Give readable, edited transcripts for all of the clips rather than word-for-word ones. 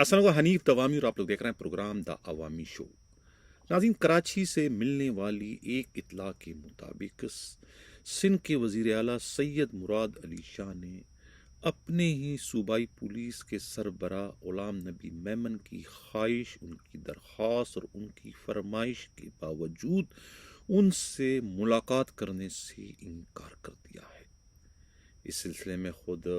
अस्सलाम वालेकुम, हनीफ दवामी और आप लोग देख रहे हैं प्रोग्राम द अवामी शो। नाज़रीन, कराची से मिलने वाली एक इत्तला के मुताबिक सिंध के वज़ीर आला सैयद मुराद अली शाह ने अपने ही सूबाई पुलिस के सरबरा गुलाम नबी मेमन की ख्वाहिश, उनकी दरख्वास्त और उनकी फरमाइश के बावजूद उनसे मुलाकात करने से इनकार कर दिया है। इस सिलसिले में खुद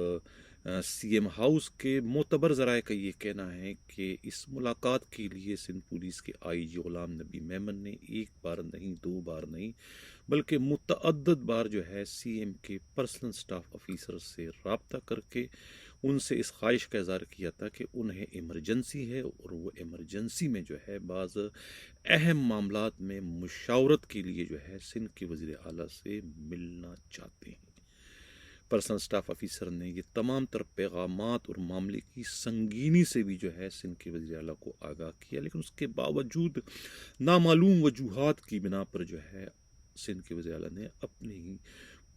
सीएम हाउस के मोतबर ज़राए का ये कहना है कि इस मुलाकात के लिए सिंध पुलिस के आईजी गुलाम नबी मेमन ने एक बार नहीं, दो बार नहीं, बल्कि मुतअद्दिद बार जो है सीएम के पर्सनल स्टाफ ऑफिसर से रब्ता करके उनसे इस ख्वाहिश का इज़हार किया था कि उन्हें इमरजेंसी है और वो इमरजेंसी में जो है बाज़ अहम मामलात में मुशावरत के लिए जो है सिंध के वज़ीर आला से मिलना चाहते हैं। पर्सनल स्टाफ ऑफिसर ने ये तमाम तर पैगामात और मामले की संगीनी से भी जो है सिंध के वज़ीर आला को आगाह किया, लेकिन उसके बावजूद नामालूम वजूहात की बिना पर जो है सिंध के वज़ीर आला ने अपने ही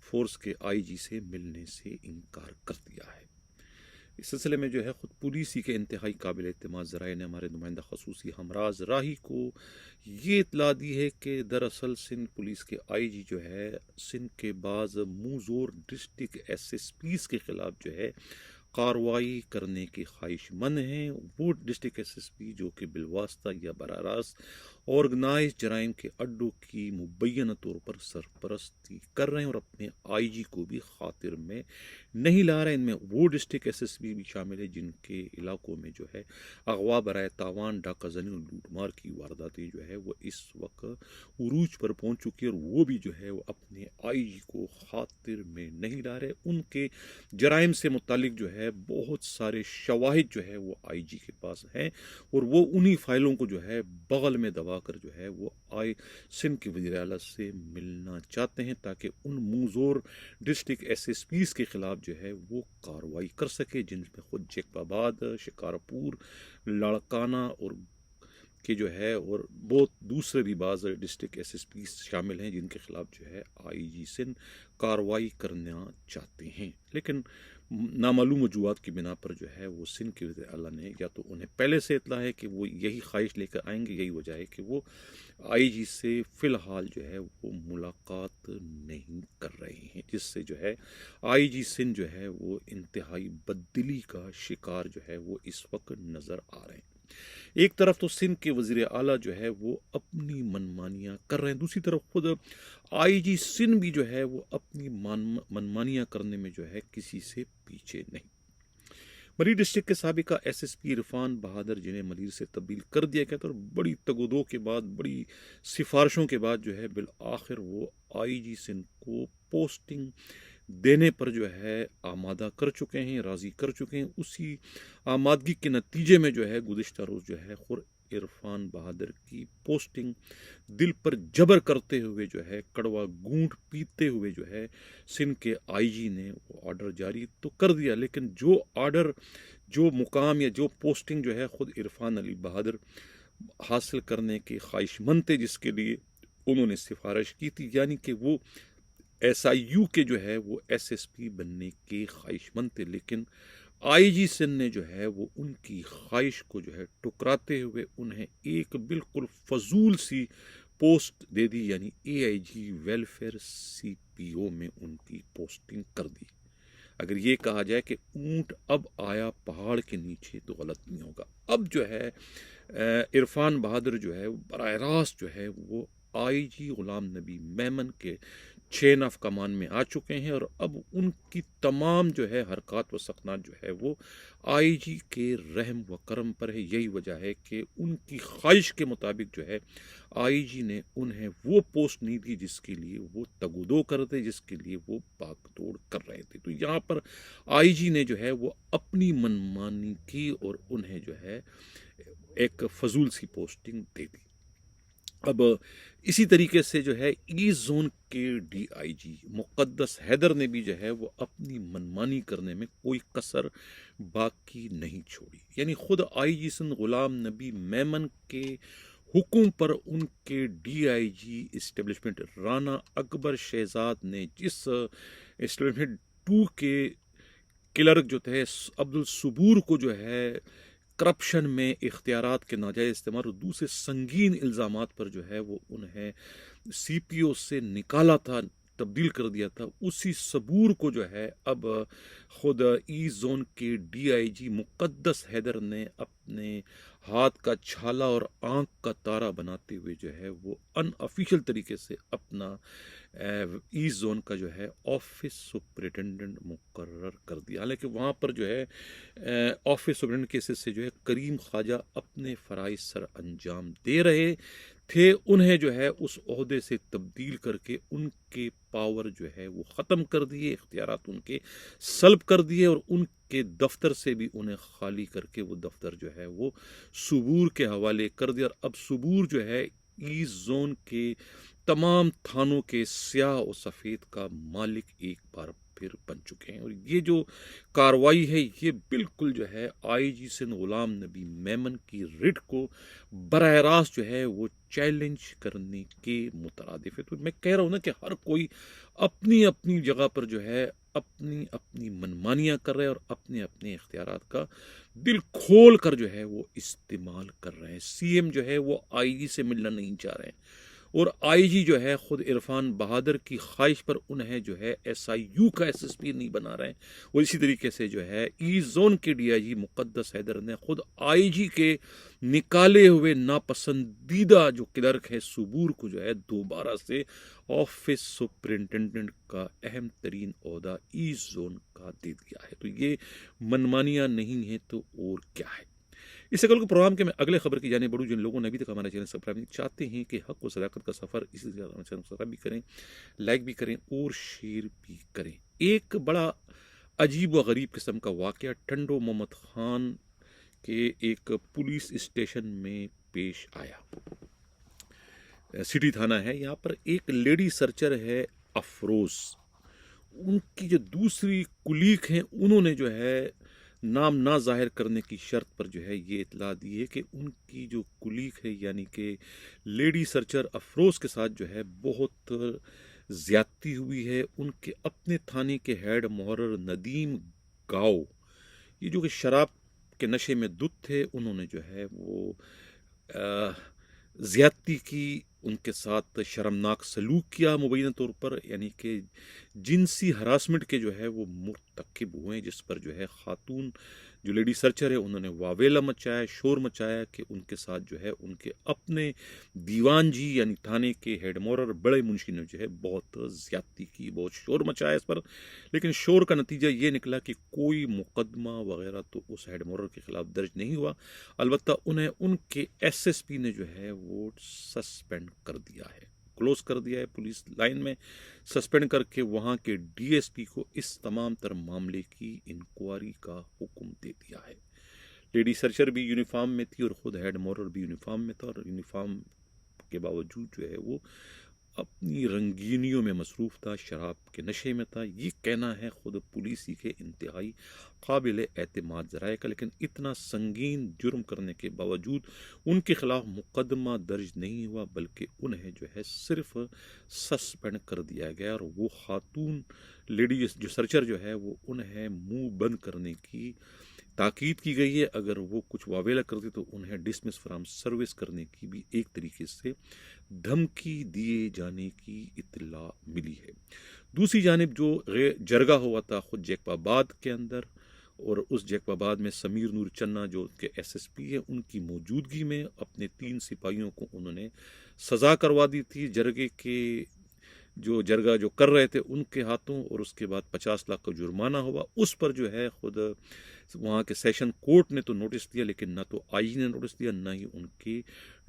फोर्स के आईजी से मिलने से इनकार कर दिया है। इस सिलसिले में जो है ख़ुद पुलिस ही के इंतहाई काबिल एतमाद ज़राए ने हमारे नुमाइंदा खसूसी हमराज राही को ये इतला दी है कि दरअसल सिंध पुलिस के आईजी जो है सिंध के बाज़ मुँहज़ोर डिस्ट्रिक्ट एसएसपीज़ के ख़िलाफ़ जो है कार्रवाई करने की ख्वाहिशमंद हैं। वो डिस्ट्रिक्ट एसएसपी जो कि बिलवास्ता या बराह रास्त ऑर्गेनाइज जराइम के अड्डों की मुबैना तौर पर सरपरस्ती कर रहे हैं और अपने आईजी को भी खातिर में नहीं ला रहे हैं। इनमें वो डिस्ट्रिक्ट एसएसपी भी शामिल है जिनके इलाकों में जो है अगवा, बराए तावान, डाका जनी और लूटमार की वारदातें जो है वो इस वक्त उरूज पर पहुंच चुकी है और वो भी जो है वो अपने आईजी को खातिर में नहीं ला रहे। उनके जराइम से मुतालिक जो है बहुत सारे शवाहिद जो है वो आईजी के पास हैं और वो उन्हीं फाइलों को जो है बगल में दबाकर जो है वो सिंध के वज़ीर आला से मिलना चाहते हैं ताकि उन मुँहज़ोर डिस्ट्रिक्ट एसएसपीज़ के खिलाफ जो है वो कार्रवाई कर सके, जिनमें खुद जैकबाबाद, शिकारपुर, लाड़काना और के जो है और बहुत दूसरे भी बाज़ डिस्ट्रिक्ट एसएसपी शामिल हैं जिनके खिलाफ जो है आईजी सिंध कार्रवाई करना चाहते हैं। लेकिन नामालूम वजूहात की बिना पर जो है वो सिंध के वज़ीर आला ने या तो उन्हें पहले से इतला है कि वो यही ख्वाहिश लेकर आएंगे, यही वजह है कि वो आईजी से फ़िलहाल जो है वो मुलाकात नहीं कर रहे हैं, जिससे जो है आईजी सिंध जो है वो इंतहाई बददिली का शिकार जो है वो इस वक्त नज़र आ रहे हैं। एक तरफ तो सिंध के वज़ीर आला जो है वो अपनी मनमानियाँ कर रहे हैं, दूसरी तरफ खुद आईजी सिंध भी जो है वो अपनी मनमानियाँ करने में जो है किसी से पीछे नहीं। मलिर डिस्ट्रिक्ट के साबिका एसएसपी इरफान बहादुर, जिन्हें मलिर से तब्दील कर दिया गया था और बड़ी तगदो के बाद, बड़ी सिफारिशों के बाद जो है बिल आखिर वो आईजी सिंध को पोस्टिंग देने पर जो है आमादा कर चुके हैं, राज़ी कर चुके हैं। उसी आमादगी के नतीजे में जो है गुज़िश्ता रोज़ जो है खुद इरफान बहादुर की पोस्टिंग दिल पर जबर करते हुए जो है कड़वा घूंट पीते हुए जो है सिंध के आईजी ने वो ऑर्डर जारी तो कर दिया, लेकिन जो ऑर्डर, जो मुकाम या जो पोस्टिंग जो है खुद इरफान अली बहादुर हासिल करने के ख्वाहिशमंद थे, जिसके लिए उन्होंने सिफारिश की थी, यानी कि वो एसआईयू के जो है वो एसएसपी बनने के ख्वाहिशमंद थे, लेकिन आईजी सिंध ने जो है वो उनकी ख्वाहिश को जो है टुकराते हुए उन्हें एक बिल्कुल फजूल सी पोस्ट दे दी, यानी एआईजी वेलफेयर सीपीओ में उनकी पोस्टिंग कर दी। अगर ये कहा जाए कि ऊंट अब आया पहाड़ के नीचे तो गलत नहीं होगा। अब जो है इरफान बहादुर जो है बराह रास्त जो है वो आईजी गुलाम नबी मेमन के चेन ऑफ कमान में आ चुके हैं और अब उनकी तमाम जो है हरकत व सकनात जो है वो आईजी के रहम व करम पर है। यही वजह है कि उनकी ख्वाहिश के मुताबिक जो है आईजी ने उन्हें वो पोस्ट नहीं दी जिसके लिए वो तगुदो करते, जिसके लिए वो भागदौड़ कर रहे थे। तो यहाँ पर आईजी ने जो है वो अपनी मनमानी की और उन्हें जो है एक फजूल सी पोस्टिंग दे दी। अब इसी तरीके से जो है ईस्ट जोन के डीआईजी मुक़द्दस हैदर ने भी जो है वो अपनी मनमानी करने में कोई कसर बाकी नहीं छोड़ी, यानी खुद आईजी सिंध गुलाम नबी मेमन के हुक्म पर उनके डीआईजी इस्टेब्लिशमेंट राना अकबर शहजाद ने जिस इस्टेब्लिशमेंट 2 के क्लर्क जो थे अब्दुल सबूर को जो है करप्शन में इख्तियारात के नाजायज़ इस्तेमाल और दूसरे संगीन इल्ज़ामात पर जो है वो उन्हें सीपीओ से निकाला था, तब्दील कर दिया था। उसी सबूर को जो है अब खुद ई जोन के डीआईजी मुक़द्दस हैदर ने अपने हाथ का छाला और आंख का तारा बनाते हुए जो है वो अनऑफिशियल तरीके से अपना ईस्ट जोन का जो है ऑफिस सुपरिटेंडेंट मुकर्रर कर दिया। हालांकि वहाँ पर जो है ऑफिस सुपरिटेंडेंट केसेस से जो है करीम ख्वाजा अपने फ़राइज़ सर अंजाम दे रहे थे। उन्हें जो है उस ओहदे से तब्दील करके उनके पावर जो है वो ख़त्म कर दिए, इख्तियारात उनके सल्ब कर दिए और उनके दफ्तर से भी उन्हें खाली करके वो दफ्तर जो है वो सुबूर के हवाले कर दिया। और अब सुबूर जो है ईस्ट जोन के तमाम थानों के स्याह और सफ़ेद का मालिक एक बार फिर बन चुके हैं। और ये जो कार्रवाई है ये बिल्कुल जो है आईजी सिंध गुलाम नबी मेमन की रिट को बराह रास्त जो है वो चैलेंज करने के मुतरादिफ है। तो मैं कह रहा हूँ ना कि हर कोई अपनी अपनी जगह पर जो है अपनी अपनी मनमानियाँ कर रहे हैं और अपने अपने इख्तियारात का दिल खोल कर जो है वो इस्तेमाल कर रहे हैं। सीएम जो है वो आईजी से मिलना नहीं चाह रहे हैं और आईजी जो है खुद इरफान बहादुर की ख्वाहिश पर उन्हें जो है एसआईयू का एसएसपी नहीं बना रहे हैं। और इसी तरीके से जो है ईस्ट जोन के डीआईजी मुक़द्दस हैदर ने खुद आईजी के निकाले हुए नापसंदीदा जो क्लर्क है सुबूर को जो है दोबारा से ऑफिस सुपरिटेंडेंट का अहम तरीन ओहदा ईस्ट जोन का दे दिया है। तो ये मनमानियाँ नहीं है तो और क्या है। इससे कल को प्रोग्राम के मैं अगले खबर की जाने बढ़ूँ। जिन लोगों ने अभी तक हमारे चैनल सब्सक्राइब चाहते हैं कि हक व सदाकत का सफ़र इसी चैनल सब्सक्राइब भी करें, लाइक भी करें और शेयर भी करें। एक बड़ा अजीब व गरीब किस्म का वाक़या टंडो मोहम्मद खान के एक पुलिस स्टेशन में पेश आया। सिटी थाना है, यहाँ पर एक लेडी सर्चर है अफरोज़। उनकी जो दूसरी कुलीग हैं उन्होंने जो है नाम ना जाहिर करने की शर्त पर जो है ये इतला दी है कि उनकी जो कुलीग है यानी कि लेडी सर्चर अफरोज़ के साथ जो है बहुत ज़्यादती हुई है। उनके अपने थाने के हेड मुहर्रर नदीम गाओ, ये जो कि शराब के नशे में धुत थे, उन्होंने जो है वो ज़्यादती की, उनके साथ शर्मनाक सलूक किया मुबैना तौर पर, यानी कि जिनसी हरासमेंट के जो है वो मुर्तकिब हुए, जिस पर जो है ख़ातून जो लेडी सर्चर है उन्होंने वावेला मचाया, शोर मचाया कि उनके साथ जो है उनके अपने दीवान जी यानी थाने के हेड मोहर्रर बड़े मुंशी ने जो है बहुत ज़्यादती की, बहुत शोर मचाया इस पर। लेकिन शोर का नतीजा ये निकला कि कोई मुकदमा वगैरह तो उस हेड मोहर्रर के ख़िलाफ़ दर्ज नहीं हुआ। अलबत्ता उन्हें उनके एसएसपी ने जो है वो सस्पेंड कर दिया है, क्लोज कर दिया है, पुलिस लाइन में सस्पेंड करके वहाँ के डीएसपी को इस तमाम तर मामले की इंक्वायरी का हुक्म दे दिया है। लेडी सर्चर भी यूनिफॉर्म में थी और ख़ुद हेड मोहर्रर भी यूनिफॉर्म में था और यूनिफॉर्म के बावजूद जो है वो अपनी रंगीनियों में मसरूफ़ था, शराब के नशे में था। ये कहना है ख़ुद पुलिस ही के इंतहाई काबिल एतमाद ज़राए का। लेकिन इतना संगीन जुर्म करने के बावजूद उनके ख़िलाफ़ मुकदमा दर्ज नहीं हुआ, बल्कि उन्हें जो है सिर्फ सस्पेंड कर दिया गया। और वो ख़ातून लेडी जो सर्चर जो है वो उन्हें मुंह बंद करने की ताकीद की गई है। अगर वो कुछ वावेला करते तो उन्हें डिसमिस फ्राम सर्विस करने की भी एक तरीके से धमकी दिए जाने की इत्तला मिली है। दूसरी जानिब जो जरगा हुआ था खुद जैकबाबाद के अंदर, और उस जैकबाबाद में समीर नूर चन्ना जो के एसएसपी है उनकी मौजूदगी में अपने 3 सिपाहियों को उन्होंने सज़ा करवा दी थी जरगे के जो जरगा जो कर रहे थे उनके हाथों, और उसके बाद 50 लाख का जुर्माना हुआ। उस पर जो है खुद वहाँ के सेशन कोर्ट ने तो नोटिस दिया, लेकिन ना तो आईजी ने नोटिस दिया, ना ही उनके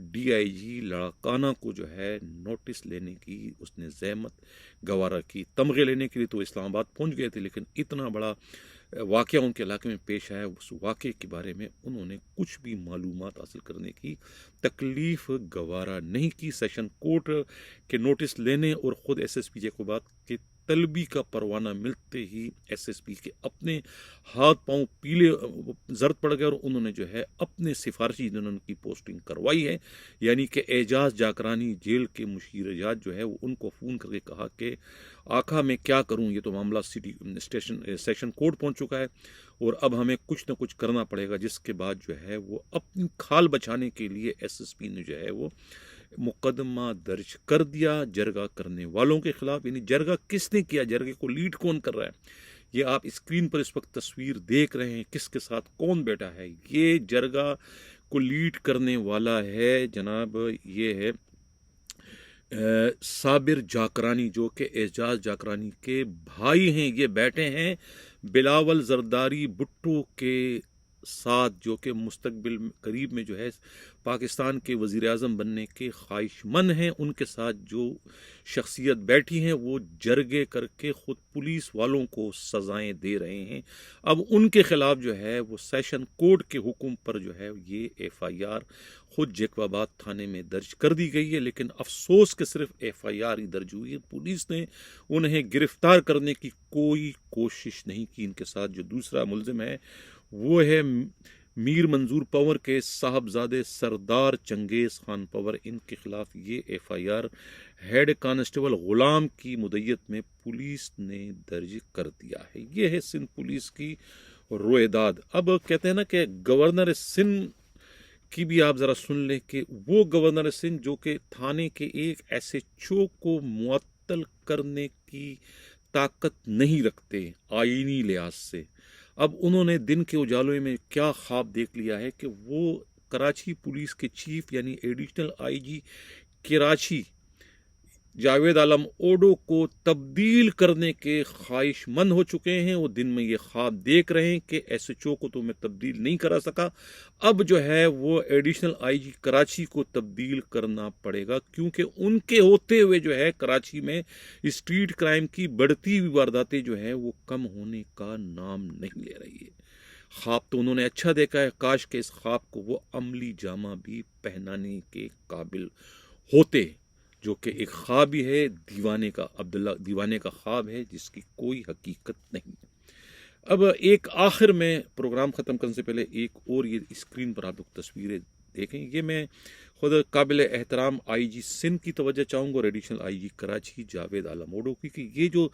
डीआईजी लड़काना को जो है नोटिस लेने की उसने ज़हमत गवारा की। तमगे लेने के लिए तो इस्लामाबाद पहुँच गए थे, लेकिन इतना बड़ा वाक़या उनके इलाके में पेश आया, उस वाक़े के बारे में उन्होंने कुछ भी मालूमात हासिल करने की तकलीफ़ गवारा नहीं की। सेशन कोर्ट के नोटिस लेने और ख़ुद एसएसपी जैकबाबाद कि तलबी का परवाना मिलते ही एसएसपी के अपने हाथ पांव पीले जर्द पड़ गए और उन्होंने जो है अपने सिफारशी जिन्होंने उनकी पोस्टिंग करवाई है, यानी कि एजाज जाकरानी जेल के मुशीर एजाज जो है वो उनको फ़ोन करके कहा कि आका मैं क्या करूं, ये तो मामला सिटी स्टेशन सेशन कोर्ट पहुंच चुका है और अब हमें कुछ ना कुछ करना पड़ेगा। जिसके बाद जो है वो अपनी खाल बचाने के लिए एसएसपी ने जो है वो मुकदमा दर्ज कर दिया जरगा करने वालों के खिलाफ। यानी जरगा किसने किया, जरगे को लीड कौन कर रहा है, ये आप स्क्रीन पर इस वक्त तस्वीर देख रहे हैं, किसके साथ कौन बैठा है। ये जरगा को लीड करने वाला है जनाब, ये है साबिर जाकरानी जो कि एजाज जाकरानी के भाई हैं। ये बैठे हैं बिलावल जरदारी भुट्टो के साथ जो कि मुस्तकबिल करीब में जो है पाकिस्तान के वज़ीर आज़म बनने के ख्वाहिशमंद हैं। उनके साथ जो शख्सियत बैठी हैं वो जरगे करके ख़ुद पुलिस वालों को सज़ाएं दे रहे हैं। अब उनके ख़िलाफ़ जो है वो सेशन कोर्ट के हुक्म पर जो है ये FIR ख़ुद जैकबाबाद थाने में दर्ज कर दी गई है। लेकिन अफसोस कि सिर्फ FIR ही दर्ज हुई है, पुलिस ने उन्हें गिरफ्तार करने की कोई कोशिश नहीं की। इनके साथ जो दूसरा मुलजिम है वो है मीर मंजूर पंवर के साहबजादे सरदार चंगेज़ खान पंवर। इनके खिलाफ ये FIR हेड कांस्टेबल गुलाम की मुद्दत में पुलिस ने दर्ज कर दिया है। ये है सिंध पुलिस की रोएदाद। अब कहते हैं ना कि गवर्नर सिंध की भी आप ज़रा सुन लें कि वो गवर्नर सिंध जो कि थाने के एक SHO को मुअत्तल करने की ताकत नहीं रखते आईनी लिहाज से। अब उन्होंने दिन के उजालों में क्या ख्वाब देख लिया है कि वो कराची पुलिस के चीफ यानी एडिशनल IG कराची जावेद आलम ओडो को तब्दील करने के ख्वाहिशमंद हो चुके हैं। वो दिन में ये ख्वाब देख रहे हैं कि SHO को तो मैं तब्दील नहीं करा सका, अब जो है वो एडिशनल IG कराची को तब्दील करना पड़ेगा, क्योंकि उनके होते हुए जो है कराची में स्ट्रीट क्राइम की बढ़ती हुई वारदातें जो है वो कम होने का नाम नहीं ले रही है। ख्वाब तो उन्होंने अच्छा देखा है, काश के इस ख्वाब को वो अमली जामा भी पहनाने के काबिल होते, जो कि एक ख्वाब ही है दीवाने का, अब्दुल्ला दीवाने का ख्वाब है जिसकी कोई हकीकत नहीं। अब एक आखिर में प्रोग्राम ख़त्म करने से पहले एक और ये स्क्रीन पर आप लोग तस्वीरें देखें। ये मैं खुद काबिल एहतराम IG सिंध की तवज्जो चाहूँगा और एडिशनल IG कराची जावेद आलम ओडो की कि ये जो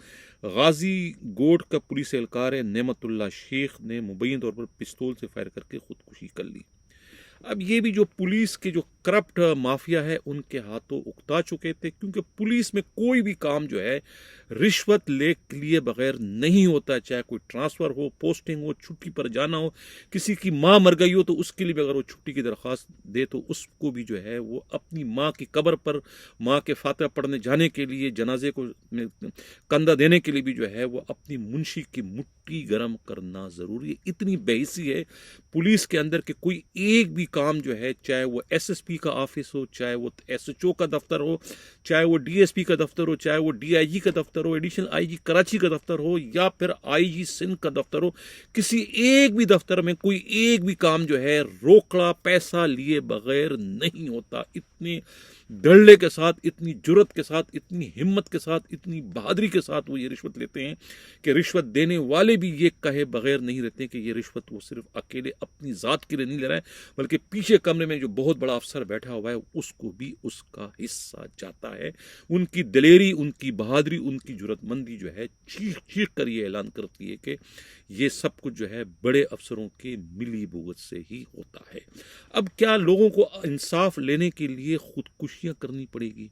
गाजी गोट का पुलिस एहलकार है नेमतुल्ला शेख ने मुबैन तौर पर पिस्तौल से फायर करके खुदकुशी कर ली। अब ये भी जो पुलिस के जो करप्ट माफिया है उनके हाथों उकता चुके थे, क्योंकि पुलिस में कोई भी काम जो है रिश्वत ले लिए बगैर नहीं होता। चाहे कोई ट्रांसफ़र हो, पोस्टिंग हो, छुट्टी पर जाना हो, किसी की माँ मर गई हो तो उसके लिए भी अगर वो छुट्टी की दरख्वास्त दे तो उसको भी जो है वो अपनी माँ की कब्र पर माँ के फातिहा पढ़ने जाने के लिए, जनाजे को कंधा देने के लिए भी जो है वो अपनी मुंशी की मुट्ठी गर्म करना ज़रूरी है। इतनी बेहिसी है पुलिस के अंदर कि कोई एक भी काम जो है, चाहे वो SSP का ऑफिस हो, चाहे वो SHO का दफ्तर हो, चाहे वो DSP का दफ्तर हो, चाहे वो DIG का दफ्तर हो, एडिशनल IG कराची का दफ्तर हो या फिर IG सिंध का दफ्तर हो, किसी एक भी दफ्तर में कोई एक भी काम जो है रोकड़ा पैसा लिए बगैर नहीं होता। इतने डरले के साथ, इतनी जुर्रत के साथ, इतनी हिम्मत के साथ, इतनी बहादुरी के साथ वो ये रिश्वत लेते हैं कि रिश्वत देने वाले भी ये कहे बगैर नहीं रहते कि ये रिश्वत वो सिर्फ अकेले अपनी ज़ात के लिए नहीं ले रहा है, बल्कि पीछे कमरे में जो बहुत बड़ा अफसर बैठा हुआ है उसको भी उसका हिस्सा जाता है। उनकी दिलेरी, उनकी बहादुरी, उनकी जुर्रतमंदी जो है चीख चीख कर ये ऐलान करती है कि ये सब कुछ जो है बड़े अफसरों के मिली भुगत से ही होता है। अब क्या लोगों को इंसाफ लेने के लिए खुदकुशियां करनी पड़ेगी,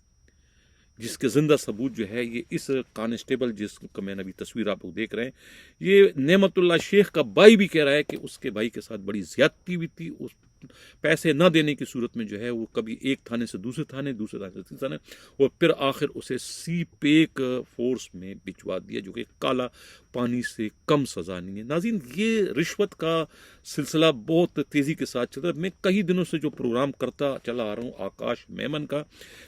जिसके जिंदा सबूत जो है ये इस कांस्टेबल जिसका मैंने अभी तस्वीर आप लोग देख रहे हैं, ये नेमतुल्ला शेख का भाई भी कह रहा है कि उसके भाई के साथ बड़ी ज्यादती हुई थी। उस पैसे न देने की सूरत में जो है वो कभी एक थाने से दूसरे थाने, दूसरे थाने से तीसरे थाने, और फिर आखिर उसे CPEC फोर्स में भिजवा दिया, जो कि काला पानी से कम सज़ा नहीं है। नाज़रीन, ये रिश्वत का सिलसिला बहुत तेज़ी के साथ चल रहा है। मैं कई दिनों से जो प्रोग्राम करता चला आ रहा हूँ आकाश मेमन का,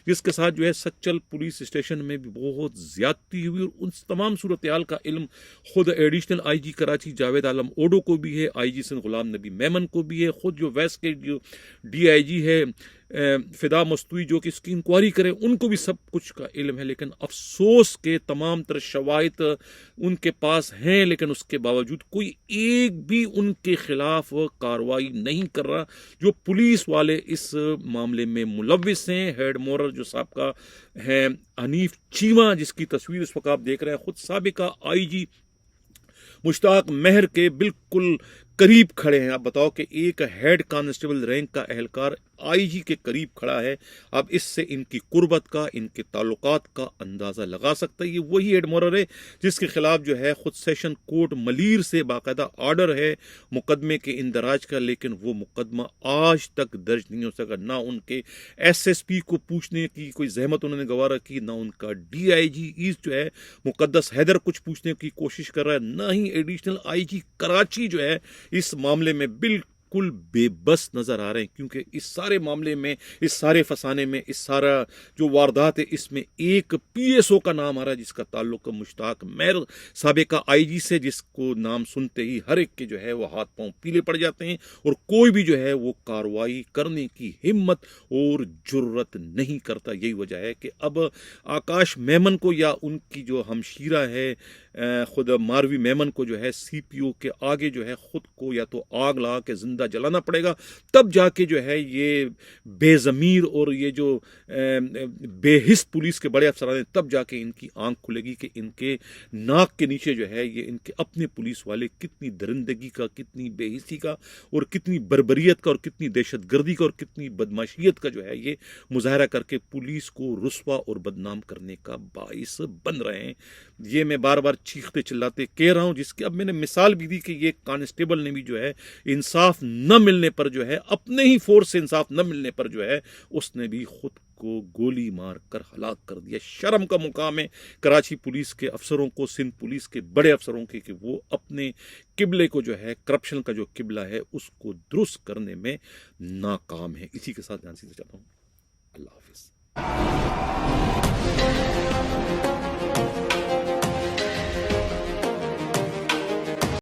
जिसके साथ जो है सच्चल पुलिस स्टेशन में भी बहुत ज़्यादती हुई और उन तमाम सूरत हाल का इल्म खुद एडिशनल IG कराची जावेद आलम ओडो को भी है, IG सिंध गुलाम नबी मेमन को भी है, खुद जो वैस के के जो DIG है फिदा मस्तूई जो कि इसकी इंक्वायरी करें, उनको भी सब कुछ का इल्म है, लेकिन अफसोस के तमाम तरह शवाहिद उनके पास हैं, लेकिन उसके बावजूद कोई एक भी उनके खिलाफ कार्रवाई नहीं कर रहा। जो पुलिस वाले इस मामले में मुलविस हैं, हेड मोरल जो साहब का है हनीफ चीमा, जिसकी तस्वीर इस वक्त आप देख रहे हैं, खुद साबिका IG मुश्ताक महर के बिल्कुल करीब खड़े हैं। आप बताओ कि एक हेड कांस्टेबल रैंक का एहलकार IG के करीब खड़ा है। अब इससे इनकी कुर्बत का, इनके ताल्लुकात का अंदाज़ा लगा सकता है। ये वही एडमोरर है जिसके खिलाफ जो है खुद सेशन कोर्ट मलीर से बाकायदा ऑर्डर है मुकदमे के इंदराज का, लेकिन वो मुकदमा आज तक दर्ज नहीं हो सका। ना उनके SSP को पूछने की कोई जहमत उन्होंने गवारा की, ना उनका DIG ईस्ट जो है मुकद्दस हैदर कुछ पूछने की कोशिश कर रहा है, ना ही एडिशनल IG कराची जो है इस मामले में बिल्कुल बेबस नजर आ रहे हैं। क्योंकि इस सारे मामले में, इस सारे फसाने में, इस सारा जो वारदात है, इसमें एक PSO का नाम आ रहा है जिसका ताल्लुक मुश्ताक महर साबिका IG से, जिसको नाम सुनते ही हर एक के जो है वो हाथ पांव पीले पड़ जाते हैं और कोई भी जो है वो कार्रवाई करने की हिम्मत और जुर्रत नहीं करता। यही वजह है कि अब आकाश मेमन को या उनकी जो हमशीरा है खुद मारवी मेमन को जो है CPO के आगे जो है खुद को या तो आग लगा के जिंदा जलाना पड़ेगा, तब जाके जो है ये बेजमीर और ये जो बेहिस पुलिस के बड़े अफसरान हैं, तब जाके इनकी आंख खुलेगी कि इनके नाक के नीचे जो है ये इनके अपने पुलिस वाले कितनी दरिंदगी का, कितनी बेहिसी का और कितनी बर्बरियत का और कितनी दहशतगर्दी का और कितनी बदमाशियत का जो है ये मुजाहरा करके पुलिस को रुस्वा और बदनाम करने का बाइस बन रहे हैं। ये मैं बार बार चीखते चिल्लाते कह रहा हूं, जिसकी अब मैंने मिसाल भी दी कि ये कांस्टेबल ने भी जो है इंसाफ न मिलने पर जो है, अपने ही फोर्स से इंसाफ न मिलने पर जो है उसने भी खुद को गोली मार कर हलाक कर दिया। शर्म का मुकाम है कराची पुलिस के अफसरों को, सिंध पुलिस के बड़े अफसरों के, कि वो अपने किबले को जो है, करप्शन का जो किबला है, उसको दुरुस्त करने में नाकाम है। इसी के साथ ध्यान से चाहता हूँ, अल्लाह हाफिज।